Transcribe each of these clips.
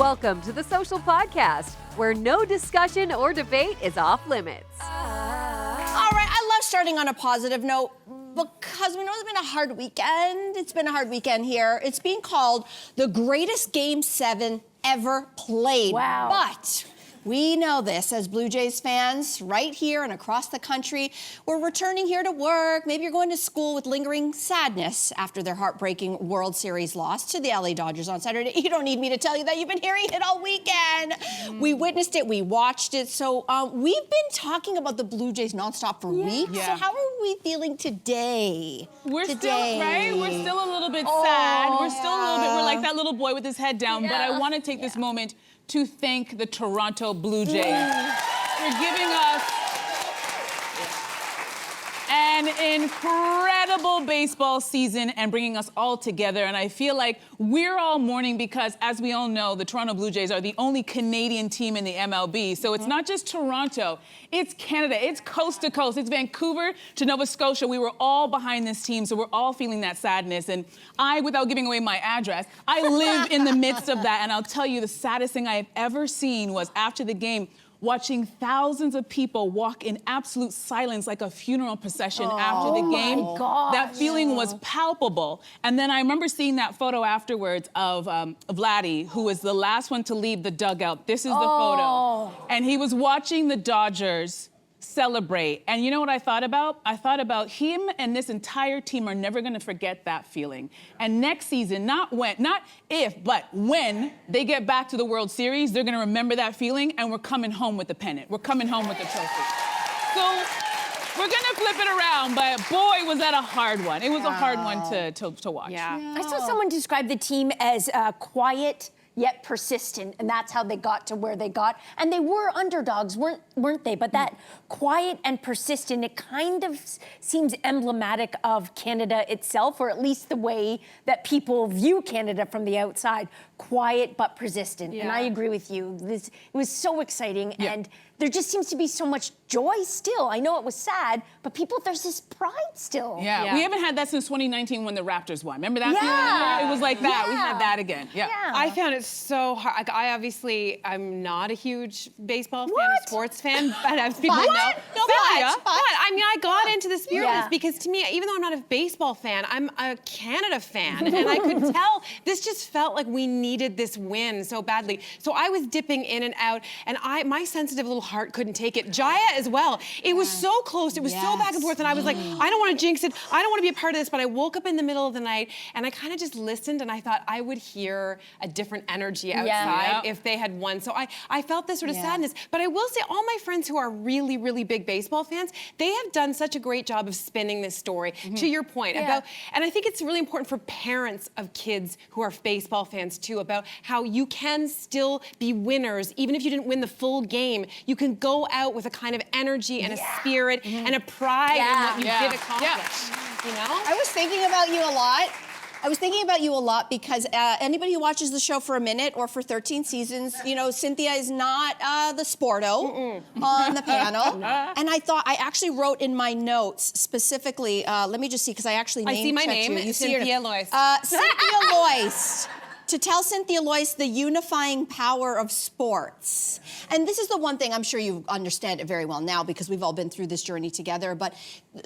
Welcome to the Social Podcast, where no discussion or debate is off limits. All right, I love starting on a positive note because we know it's been a hard weekend. It's been a hard weekend here. It's being called the greatest Game 7 ever played. Wow. But we know this as Blue Jays fans right here and across the country. We're returning here to work. Maybe you're going to school with lingering sadness after their heartbreaking World Series loss to the LA Dodgers on Saturday. You don't need me to tell you that. You've been hearing it all weekend. We witnessed it. We watched it. So we've been talking about the Blue Jays nonstop for weeks. Yeah. So how are we feeling today? We're still, right? We're still a little bit sad. We're still a little bit, we're like that little boy with his head down. But I want to take this moment to thank the Toronto Blue Jays for giving us an incredible baseball season and bringing us all together. And I feel like we're all mourning because, as we all know, the Toronto Blue Jays are the only Canadian team in the MLB. So it's not just Toronto, it's Canada, it's coast to coast, it's Vancouver to Nova Scotia. We were all behind this team, so we're all feeling that sadness. And I, without giving away my address, I live in the midst of that. And I'll tell you, the saddest thing I've ever seen was after the game, watching thousands of people walk in absolute silence like a funeral procession after the game. My gosh. Oh That feeling was palpable. And then I remember seeing that photo afterwards of Vladdy, who was the last one to leave the dugout. This is the photo. And he was watching the Dodgers celebrate. And you know what I thought about? I thought about him and this entire team are never going to forget that feeling. And next season, not if, but when they get back to the World Series, they're going to remember that feeling, and we're coming home with the pennant. We're coming home with the trophy. So we're going to flip it around, but boy, was that a hard one. It was a hard one to watch. Yeah. I saw someone describe the team as quiet yet persistent, and that's how they got to where they got. And they were underdogs, weren't they? But that quiet and persistent, it kind of seems emblematic of Canada itself, or at least the way that people view Canada from the outside. Quiet but persistent. And I agree with you. It was so exciting, and there just seems to be so much joy still. I know it was sad, but there's this pride still. Yeah. We haven't had that since 2019 when the Raptors won. Remember that? Yeah. It was like that. We had that again. Yeah. I found it so hard. Like, I'm not a huge baseball fan or sports fan, but as people know. No, but I mean, I got into the spirit of Yeah. this because to me, even though I'm not a baseball fan, I'm a Canada fan. And I could tell this just felt like we needed this win so badly. So I was dipping in and out, and my sensitive little heart couldn't take it. Jaya as well. It was so close. It was so back and forth, and I was like, I don't want to jinx it. I don't want to be a part of this, but I woke up in the middle of the night, and I kind of just listened, and I thought I would hear a different energy outside if they had won. So I felt this sort of sadness. But I will say, all my friends who are really, really big baseball fans, they have done such a great job of spinning this story, to your point, about, and I think it's really important for parents of kids who are baseball fans too, about how you can still be winners, even if you didn't win the full game. You can go out with a kind of energy and a spirit and a pride in what you did accomplish. You know? I was thinking about you a lot. Because anybody who watches the show for a minute or for 13 seasons, you know, Cynthia is not the sporto on the panel. And I actually wrote in my notes specifically, let me just see, because I actually I see my name, you see Cynthia Loyst. Cynthia Loyst. To tell Cynthia Loyst the unifying power of sports. And this is the one thing, I'm sure you understand it very well now because we've all been through this journey together, but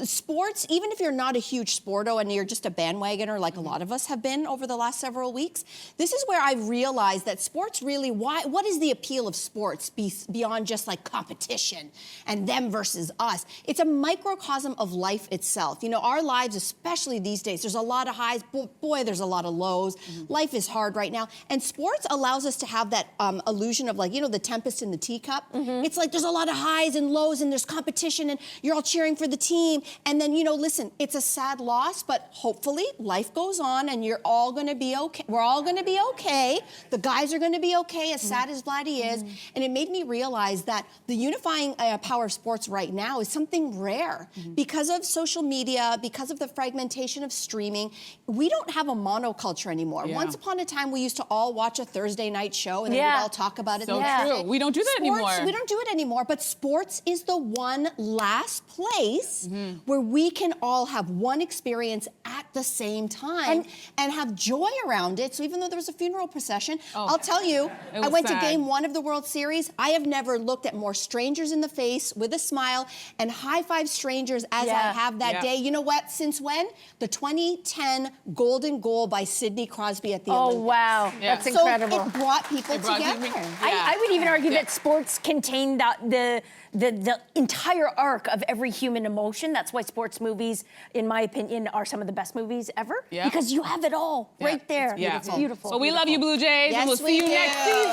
sports, even if you're not a huge sporto and you're just a bandwagoner like a lot of us have been over the last several weeks, this is where I realized that sports really, what is the appeal of sports beyond just like competition and them versus us? It's a microcosm of life itself. You know, our lives, especially these days, there's a lot of highs, boy, there's a lot of lows. Life is hard right now. And sports allows us to have that illusion of, like, you know, the tempest in the teacup. It's like there's a lot of highs and lows and there's competition and you're all cheering for the team. And then, you know, listen, it's a sad loss, but hopefully life goes on and you're all going to be okay. We're all going to be okay. The guys are going to be okay, as sad as Vladdy is. And it made me realize that the unifying power of sports right now is something rare. Because of social media, because of the fragmentation of streaming, we don't have a monoculture anymore. Once upon a time, we used to all watch a Thursday night show and then we'd all talk about it. So true. We don't do that anymore. We don't do it anymore, but sports is the one last place where we can all have one experience at the same time and have joy around it. So even though there was a funeral procession, I'll tell you, I went to Game 1 of the World Series. I have never looked at more strangers in the face with a smile and high-five strangers as I have that day. You know what? Since when? The 2010 golden goal by Sidney Crosby at the Olympics. Oh, wow. That's incredible. So it brought people together. I would even argue that sports contain the entire arc of every human emotion. That's why sports movies, in my opinion, are some of the best movies ever. Because you have it all right there. It's beautiful. Well, we love you, Blue Jays, and we'll see you next season.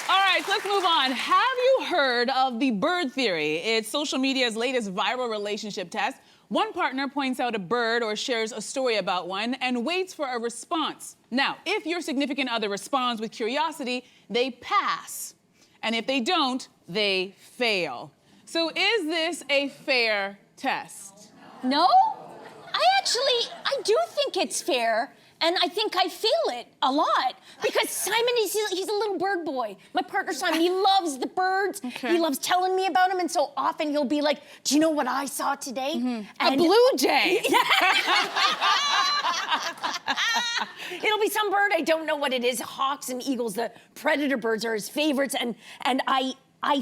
All right, so let's move on. Have you heard of the bird theory? It's social media's latest viral relationship test. One partner points out a bird or shares a story about one and waits for a response. Now, if your significant other responds with curiosity, they pass. And if they don't, they fail. So is this a fair test? No, I do think it's fair. And I think I feel it a lot because Simon, he's a little bird boy. My partner Simon, he loves the birds. He loves telling me about them, and so often he'll be like, "Do you know what I saw today?" A blue jay. It'll be some bird, I don't know what it is. Hawks and eagles, the predator birds are his favorites, and I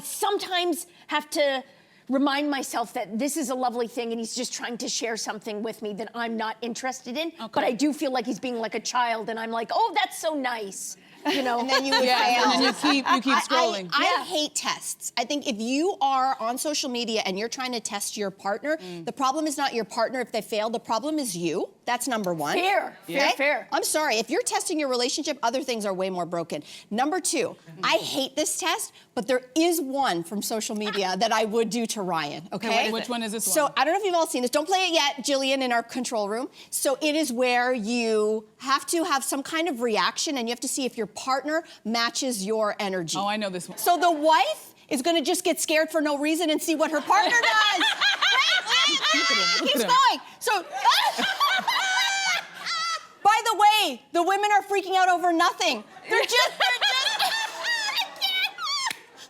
sometimes have to remind myself that this is a lovely thing and he's just trying to share something with me that I'm not interested in. But I do feel like he's being like a child and I'm like, oh, that's so nice. You know? And then you would fail. And then you keep scrolling. I hate tests. I think if you are on social media and you're trying to test your partner, the problem is not your partner if they fail, the problem is you. That's number one. Fair. I'm sorry, if you're testing your relationship, other things are way more broken. Number two, I hate this test, but there is one from social media that I would do to Ryan, okay? Which one is this one? So I don't know if you've all seen this. Don't play it yet, Jillian, in our control room. So it is where you have to have some kind of reaction and you have to see if your partner matches your energy. Oh, I know this one. So the wife is gonna just get scared for no reason and see what her partner does. It keeps going. So, by the way, the women are freaking out over nothing. They're just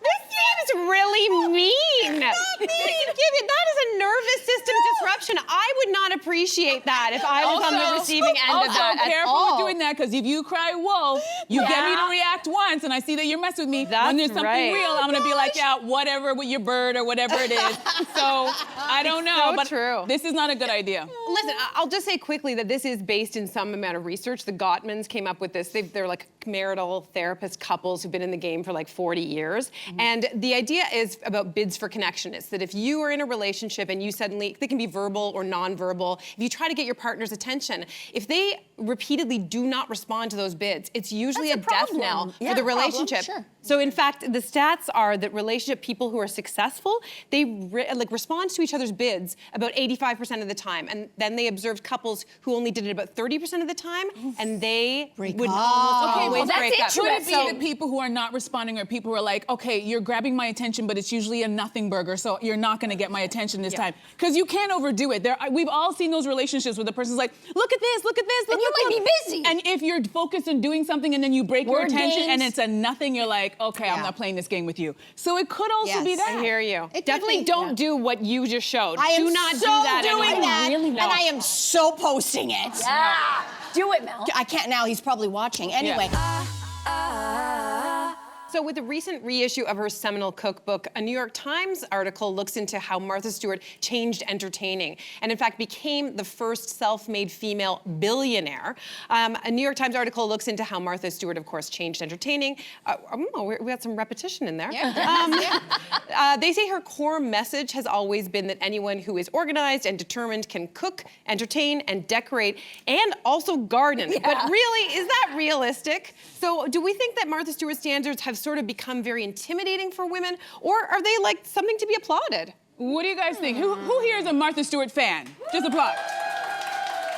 This seems really mean. That is a nervous system disruption. I would not appreciate that if I was on the receiving end of that. Also, careful with doing that, because if you cry wolf, you get me to react once, and I see that you're messing with me. When there's something real, I'm gonna be like, yeah, whatever with your bird or whatever it is. So I don't know, but this is not a good idea. Listen, I'll just say quickly that this is based in some amount of research. The Gottmans came up with this. They're like marital therapist couples who've been in the game for like 40 years. And the idea is about bids for connection. It's that if you are in a relationship and you suddenly, they can be verbal or non-verbal, if you try to get your partner's attention, if they repeatedly do not respond to those bids, it's usually a death knell for the relationship. So in fact, the stats are that relationship people who are successful, they respond to each other's bids about 85% of the time. And then they observed couples who only did it about 30% of the time, and they would almost always break up. Could it be the people who are not responding or people who are like, okay, you're grabbing my attention, but it's usually a nothing burger, so you're not gonna get my attention this time. Because you can't overdo it. We've all seen those relationships where the person's like, look at this, look at this, look and you might be busy. And if you're focused on doing something and then you break your attention and it's a nothing, you're like, okay, I'm not playing this game with you. So it could also be that. I hear you. Definitely don't do what you just showed. I am do not so do that doing that, really and I am so posting it. Yeah. Do it, Mel. I can't now, he's probably watching. Anyway. So with the recent reissue of her seminal cookbook, a New York Times article looks into how Martha Stewart changed entertaining and in fact became the first self-made female billionaire. A New York Times article looks into how Martha Stewart, of course, changed entertaining. We got some repetition in there. They say her core message has always been that anyone who is organized and determined can cook, entertain, and decorate, and also garden. But really, is that realistic? So do we think that Martha Stewart's standards have sort of become very intimidating for women, or are they like something to be applauded? What do you guys think? Who here is a Martha Stewart fan? Just applaud.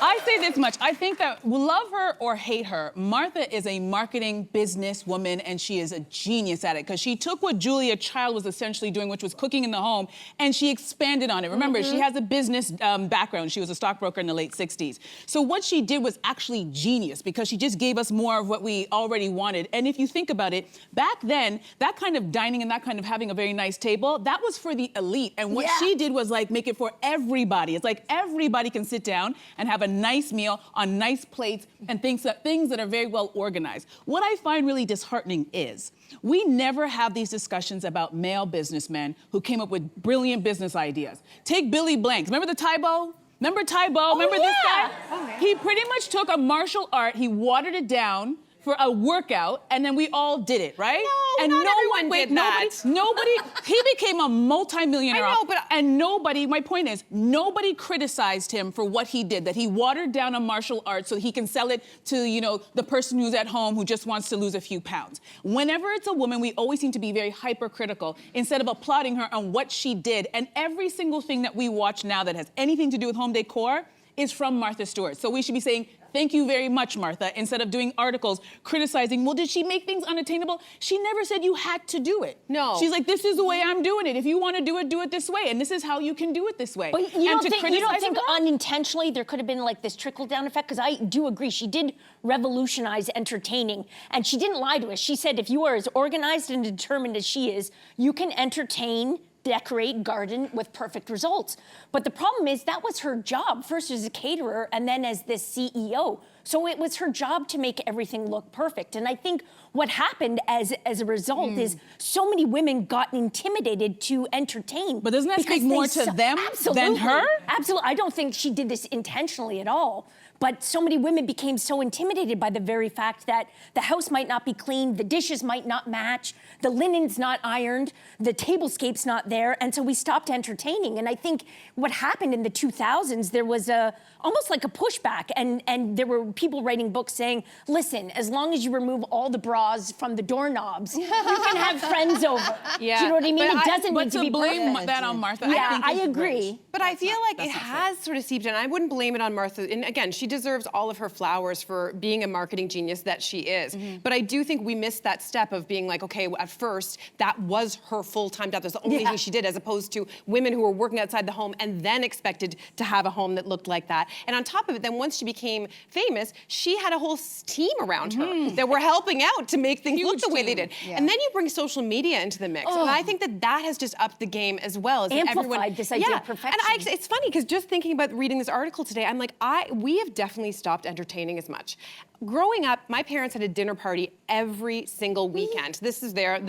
I say this much. I think that love her or hate her, Martha is a marketing businesswoman, and she is a genius at it, because she took what Julia Child was essentially doing, which was cooking in the home, and she expanded on it. Remember, she has a business background. She was a stockbroker in the late 60s. So what she did was actually genius, because she just gave us more of what we already wanted. And if you think about it, back then, that kind of dining and that kind of having a very nice table, that was for the elite. And what she did was like make it for everybody. It's like everybody can sit down and have a nice meal on nice plates and things that are very well organized. What I find really disheartening is we never have these discussions about male businessmen who came up with brilliant business ideas. Take Billy Blanks. Remember the Tybo? Remember Tybo? Remember this guy? He pretty much took a martial art, he watered it down for a workout, and then we all did it, right? No, and not everyone did that. Nobody, he became a multi-millionaire. I know, but and nobody, my point is, nobody criticized him for what he did, that he watered down a martial art so he can sell it to, you know, the person who's at home who just wants to lose a few pounds. Whenever it's a woman, we always seem to be very hypercritical instead of applauding her on what she did. And every single thing that we watch now that has anything to do with home decor is from Martha Stewart. So we should be saying, thank you very much, Martha, instead of doing articles criticizing, well, did she make things unattainable? She never said you had to do it. No. She's like, this is the way I'm doing it. If you want to do it this way. And this is how you can do it this way. But you don't think unintentionally there could have been like this trickle-down effect? Because I do agree, she did revolutionize entertaining. And she didn't lie to us. She said, if you are as organized and determined as she is, you can entertain, decorate, garden with perfect results. But the problem is that was her job, first as a caterer and then as this CEO. So it was her job to make everything look perfect. And I think what happened as a result is so many women got intimidated to entertain. But doesn't that speak more to them than her? Absolutely. I don't think she did this intentionally at all. But so many women became so intimidated by the very fact that the house might not be clean, the dishes might not match, the linen's not ironed, the tablescape's not there, and so we stopped entertaining. And I think what happened in the 2000s, there was almost like a pushback, and there were people writing books saying, listen, as long as you remove all the bras from the doorknobs, you can have friends over. Yeah. Do you know what I mean? It doesn't need to be blame perfect. that on Martha. Yeah, I think agree. But I feel like it has sort of seeped in. I wouldn't blame it on Martha. And again, she deserves all of her flowers for being a marketing genius that she is. But I do think we missed that step of being like, okay, at first, that was her full-time job. That's the only thing she did, as opposed to women who were working outside the home and then expected to have a home that looked like that. And on top of it, then once she became famous, she had a whole team around her that were helping out to make things look the way they did. And then you bring social media into the mix. And I think that that has just upped the game as well. As amplified this idea of perfection. And it's funny, because just thinking about reading this article today, I'm like, we have definitely stopped entertaining as much. Growing up, my parents had a dinner party every single weekend. This is them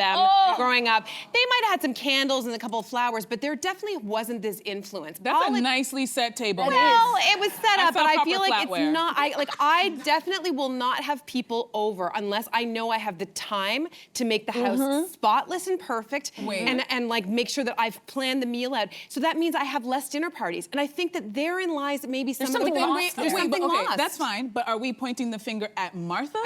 growing up. They might have had some candles and a couple of flowers, but there definitely wasn't this influence. That's a nicely set table. Well, it was set up, but I feel like flatware. it's not. I definitely will not have people over unless I know I have the time to make the house spotless and perfect, and like make sure that I've planned the meal out. So that means I have less dinner parties, and I think that therein lies maybe some something lost. There's something lost. That's fine, but are we pointing the finger at Martha?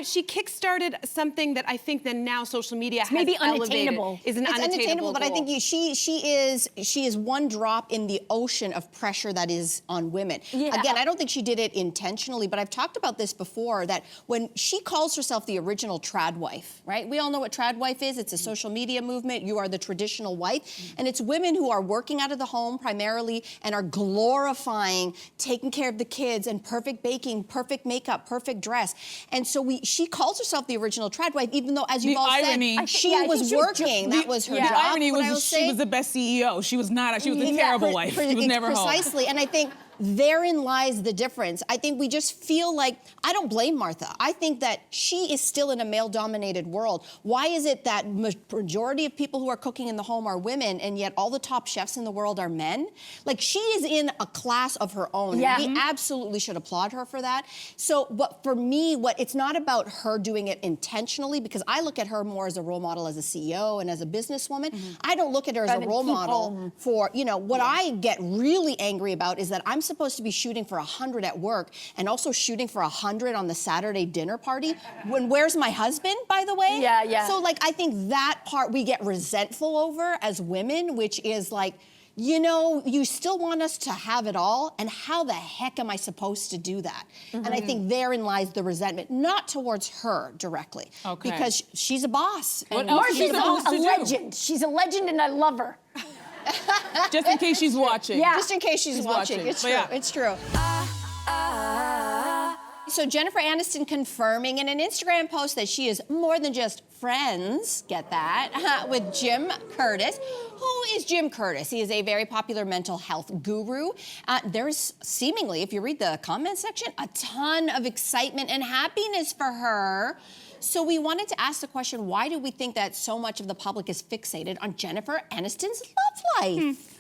She kickstarted something that I think then now social media has maybe elevated. unattainable. Is an It's unattainable, but I goal. think she is one drop in the ocean of pressure that is on women. Yeah. Again, I don't think she did it intentionally, but I've talked about this before, that when she calls herself the original trad wife, right? We all know what trad wife is. It's a social media movement. You are the traditional wife. And it's women who are working out of the home primarily and are glorifying taking care of the kids and perfect baking, perfect makeup, perfect dress. And so she calls herself the original trad wife, even though, as you've all said, she was working. That was her job. The irony was she was the best CEO. She was not. She was a terrible wife. She was never home. Precisely, and I think therein lies the difference. I think we just feel like, I don't blame Martha. I think that she is still in a male-dominated world. Why is it that majority of people who are cooking in the home are women, and yet all the top chefs in the world are men? Like, she is in a class of her own. Yeah. We absolutely should applaud her for that. So, but for me, it's not about her doing it intentionally, because I look at her more as a role model as a CEO and as a businesswoman. I don't look at her as a role model for, what I get really angry about is that I'm supposed to be shooting for 100 at work and also shooting for 100 on the Saturday dinner party. Where's my husband, by the way? Yeah. So, I think that part we get resentful over as women, which is like, you know, you still want us to have it all, and how the heck am I supposed to do that? And I think therein lies the resentment, not towards her directly, because she's a boss. What and else Marcy's is she supposed a to do? legend. She's a legend, and I love her. Just in case she's watching. Yeah. Just in case she's watching. It's true. Yeah. It's true. So Jennifer Aniston confirming in an Instagram post that she is more than just friends, get that, with Jim Curtis. Who is Jim Curtis? He is a very popular mental health guru. There's seemingly, if you read the comment section, a ton of excitement and happiness for her. So we wanted to ask the question, why do we think that so much of the public is fixated on Jennifer Aniston's love life?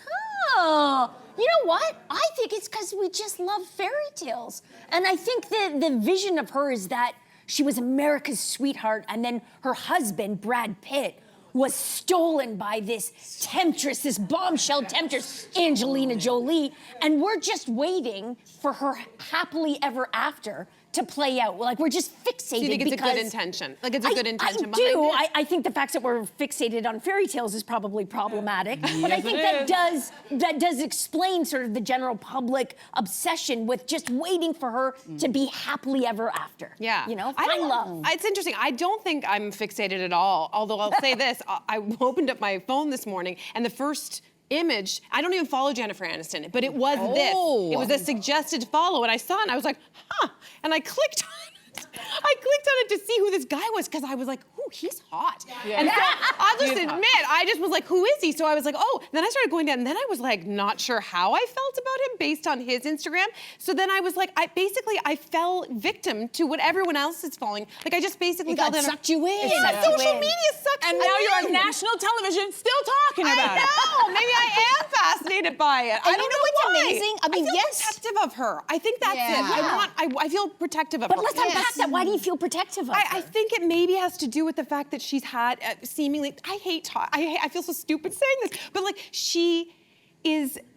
Oh, you know what? I think it's because we just love fairy tales. And I think the vision of her is that she was America's sweetheart, and then her husband, Brad Pitt, was stolen by this temptress, this bombshell temptress, Angelina Jolie. And we're just waiting for her happily ever after to play out. Like, we're just fixated. So you think it's a good intention? Like, it's a good intention behind it? I think the fact that we're fixated on fairy tales is probably problematic. But I think that does explain sort of the general public obsession with just waiting for her to be happily ever after. Yeah. You know, find love. It's interesting. I don't think I'm fixated at all. Although I'll say this, I opened up my phone this morning, and the first image, I don't even follow Jennifer Aniston, but it was this. It was a suggested follow, and I saw it, and I was like, huh. And I clicked on it. I clicked on it to see who this guy was, because I was like, ooh, he's hot. Yeah. And so I'll just admit, I just was like, who is he? So I was like, oh. Then I started going down, and then I was like, not sure how I felt about him based on his Instagram. So then I was like, I fell victim to what everyone else is falling. Like, I just basically fell down. Sucked you in. Social media sucked And me now in. you're on national television still talking about it. I know. Maybe I am fascinated by it. I don't know what's why. amazing? I mean, feel yes. protective of her. I think that's it. I feel protective of her. But let's unpack that. Why do you feel protective of her? I think it maybe has to do with the fact that she's had seemingly. I feel so stupid saying this, but like she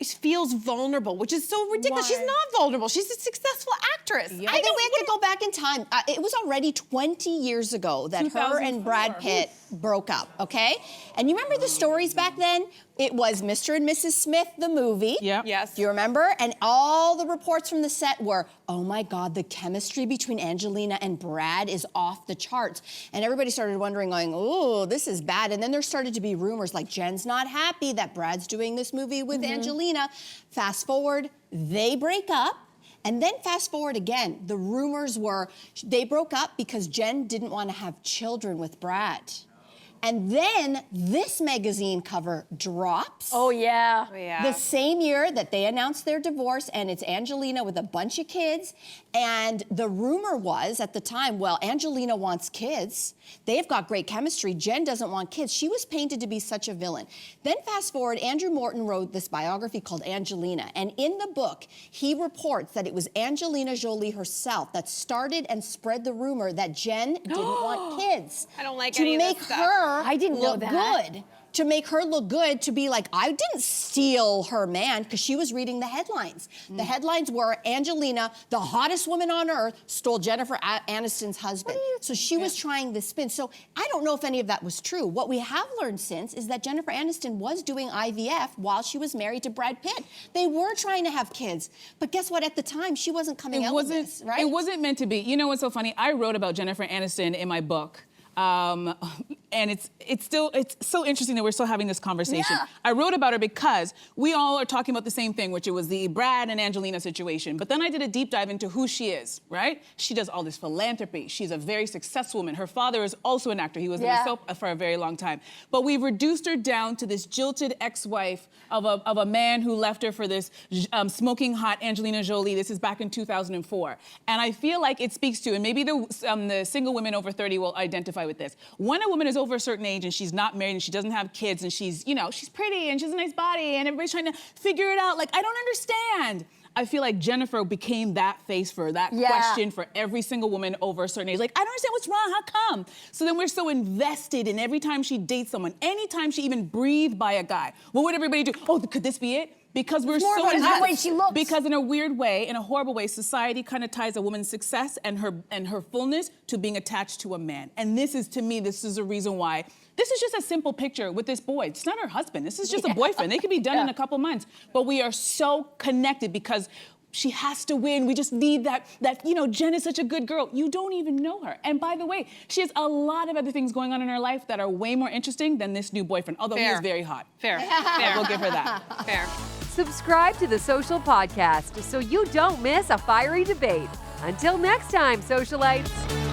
feels vulnerable, which is so ridiculous. Why? She's not vulnerable. She's a successful actress. I think we have to go back in time. It was already 20 years ago that her and Brad Pitt broke up, okay? And you remember the stories back then? It was Mr. and Mrs. Smith, the movie. Yep. Yes. Do you remember? And all the reports from the set were, oh my God, the chemistry between Angelina and Brad is off the charts. And everybody started wondering, going, oh, this is bad. And then there started to be rumors like Jen's not happy that Brad's doing this movie with Angelina. Fast forward, they break up. And then fast forward again, the rumors were they broke up because Jen didn't want to have children with Brad. And then this magazine cover drops. Oh, yeah. The same year that they announced their divorce, and it's Angelina with a bunch of kids. And the rumor was at the time, well, Angelina wants kids. They've got great chemistry. Jen doesn't want kids. She was painted to be such a villain. Then fast forward, Andrew Morton wrote this biography called Angelina. And in the book, he reports that it was Angelina Jolie herself that started and spread the rumor that Jen didn't want kids. I don't like to any of make this stuff. her I didn't know look that. good. To make her look good, to be like, I didn't steal her man, because she was reading the headlines. The headlines were Angelina, the hottest woman on earth, stole Jennifer Aniston's husband. So she was trying this spin. So I don't know if any of that was true. What we have learned since is that Jennifer Aniston was doing IVF while she was married to Brad Pitt. They were trying to have kids. But guess what? At the time, she wasn't coming out with this, right? It wasn't meant to be. You know what's so funny? I wrote about Jennifer Aniston in my book. And it's so interesting that we're still having this conversation. Yeah. I wrote about her because we all are talking about the same thing, which it was the Brad and Angelina situation. But then I did a deep dive into who she is, right? She does all this philanthropy. She's a very successful woman. Her father is also an actor. He was in a soap for a very long time. But we've reduced her down to this jilted ex-wife of a man who left her for this smoking hot Angelina Jolie. This is back in 2004. And I feel like it speaks to, and maybe the single women over 30 will identify with this. When a woman is over a certain age and she's not married and she doesn't have kids and she's, you know, she's pretty and she has a nice body and everybody's trying to figure it out, like, I don't understand. I feel like Jennifer became that face for that question for every single woman over a certain age. Like, I don't understand what's wrong, how come? So then we're so invested in every time she dates someone, anytime she even breathed by a guy, what would everybody do? Oh, could this be it? Because we're more so about the invested. way she looks. Because in a weird way, in a horrible way, society kind of ties a woman's success and her fullness to being attached to a man. And this is, to me, this is a reason why. This is just a simple picture with this boy. It's not her husband. This is just a boyfriend. They could be done in a couple months. But we are so connected because she has to win. We just need that, Jen is such a good girl. You don't even know her. And by the way, she has a lot of other things going on in her life that are way more interesting than this new boyfriend, although he is very hot. Fair. We'll give her that. Fair. Subscribe to the Social Podcast so you don't miss a fiery debate. Until next time, socialites.